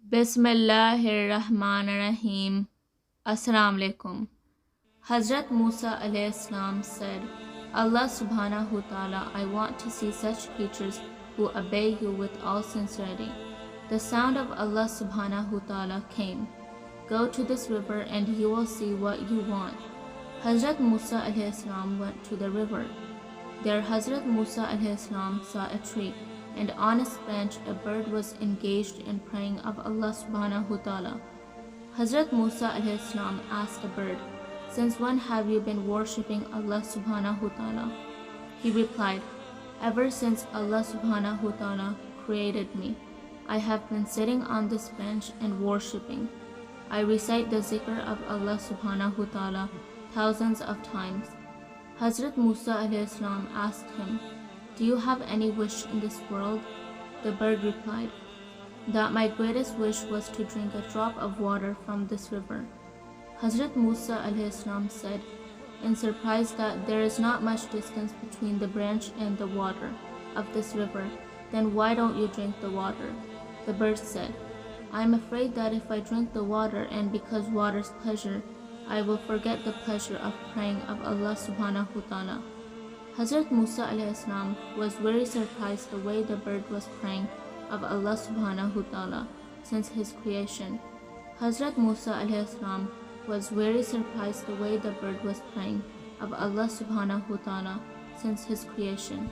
Bismillahirrahmanirrahim. Assalamu alaikum. Hazrat Musa alayhi salam said, Allah subhanahu wa ta'ala, I want to see such creatures who obey you with all sincerity. The sound of Allah subhanahu wa ta'ala came. Go to this river and you will see what you want. Hazrat Musa alayhi salam went to the river. There Hazrat Musa alayhi salam saw a tree, and on its branch a bird was engaged in praying of Allah subhanahu wa ta'ala. Hazrat Musa alayhi salam asked the bird, Since when have you been worshipping Allah subhanahu wa ta'ala? He replied, Ever since Allah subhanahu wa ta'ala created me, I have been sitting on this bench and worshipping. I recite the zikr of Allah subhanahu wa ta'ala thousands of times. Hazrat Musa alayhi salam asked him, Do you have any wish in this world? The bird replied, That my greatest wish was to drink a drop of water from this river. Hazrat Musa alayhi salam said, in surprise, that there is not much distance between the branch and the water of this river, then why don't you drink the water? The bird said, I am afraid that if I drink the water, and because water's pleasure, I will forget the pleasure of praying of Allah subhanahu wa ta'ala. Hazrat Musa alayhi salam was very surprised the way the bird was praying of Allah subhanahu wa ta'ala since his creation. Hazrat Musa alayhi salam was very surprised the way the bird was praying of Allah subhanahu wa ta'ala since his creation.